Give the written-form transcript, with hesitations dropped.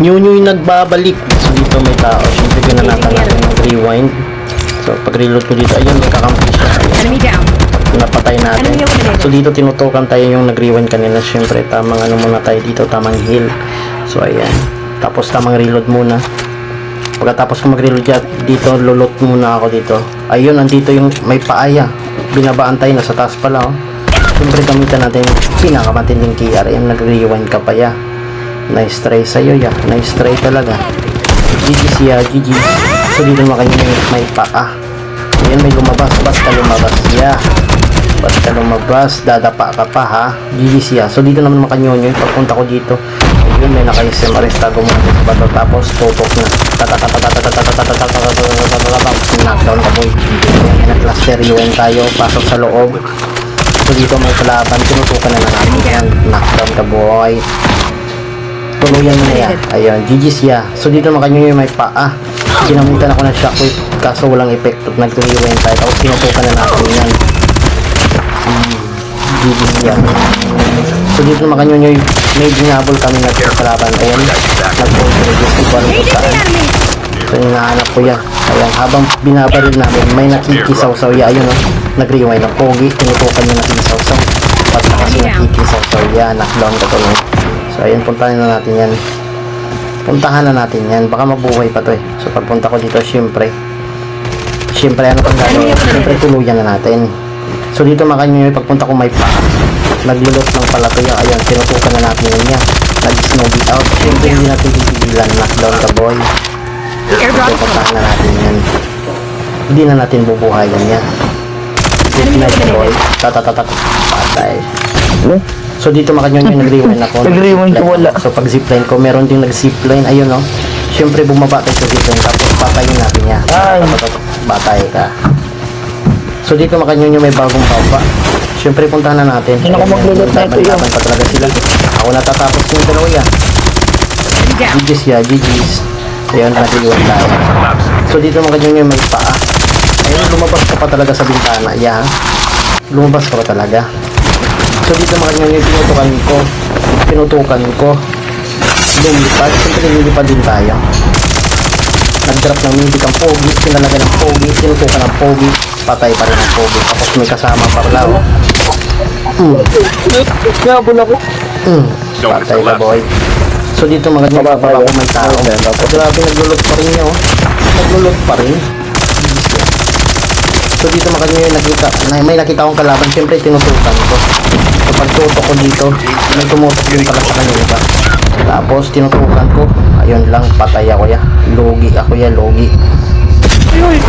New yung nagbabalik. So dito may tao. Siyempre pinanatan natin ng rewind. So pag reload ko dito, ayun, may kakampi siya. Enemy down. Napatay natin. So dito tinutukan tayo yung nag-rewind kanina. Siyempre tamang ano muna tayo dito, tamang heal. So ayan. Tapos tamang reload muna. Pagkatapos ko mag-reload dito, lulot muna ako dito. Ayun, nandito yung may paaya. Binabaan tayo, nasa taas pala, oh. Siyempre gamitan natin yung pinakamatinding KR. Ayan, nag-rewind ka pa ya. Nice try sa'yo ya. Nice try talaga. GG siya, GG. So dito makanya may paa. Ayan, may lumabas. Basta lumabas ya. Basta lumabas, dadapa ka pa ha. GG siya. So dito naman makanyonyo. Pagpunta ko dito, ayun, may naka-SM arrestago mo sa bato. Tapos tutok na. Knockdown ka boy. Ayan, nag-cluster UN tayo. Pasok sa loob. So dito may kalaban. Tinutukan na natin yan. Knockdown ka boy. Tuluyan mo na yan. Ayun, GG siya. So dito makanyonyo may paa. Ginamitan ako ng shockwave. Kaso walang epekto. Nag-UN tayo. Tapos tinutukan na natin yan. GG siya. So dito makanyonyo may ginabol kami na kalaban. Ayan, nag-reduce ko ano kung saan. So hinahanap ko yan. Ayan, habang binabaril namin, may nakikisaw-saw ya. Ayun, oh, nag-rewind ng pogi. Tinutukan yung nakikisaw-saw. At kasi nakikisaw-saw ya. Knockdown ka to. So ayun, puntahan na natin yan. Puntahan na natin yan. Baka mabuhay pa to eh. So pagpunta ko dito, syempre ano pang gagawin? Syempre tuluyan na natin. So dito makanya yung pagpunta ko may pa. Naglulot ng palato yan. Ayun, tinutukan na natin yun niya. Nag-snow beat out. Syempre hindi natin pipigilan. Knockdown ka boy. So puntahan na natin yan. Hindi na natin bubuhayan yan. Nice boy. Tatatatak. Patay. So dito makanya yung nag-rewind ako. Nag-rewind ko wala. So pag zipline ko, meron ding nag-zipline. Ayun o. Syempre bumaba tayo sa zipline. Tapos patayin natin niya. Batay ka. So dito makanya yung may bagong papa. Syempre puntahan na natin. Hindi ako maglulot na ito yun. Pa talaga sila. Ako natatapos yung dalawa yan. GG's ya, GG's. Ayun, nag-rewind tayo. So dito makanya yung may paa. Ayun, lumabas ka pa talaga sa bintana. Yan. Lumabas ka pa talaga. So dito makanya yung pinutukan ko. Lumipad. Siyempre lumipad din tayo. Nag-drop ng music ang pogi. Pinalaga ng pogi. Pinutukan ng pogi. Patay pa rin ang pogi. Tapos may kasama parlaw. Nabol ako. Patay ka boy. So dito makanya ko may tao. Grabe, naglulot pa rin niya, oh. Naglulot pa rin. So dito makanya yung may nakita akong kalaban. Siyempre tinutukan ko. So pagtutok ko dito, may tumutok din pala sa kanila. Tapos tinutukan ko. Ayun lang, patay ako ya. Logi ako ya, logi. Uy.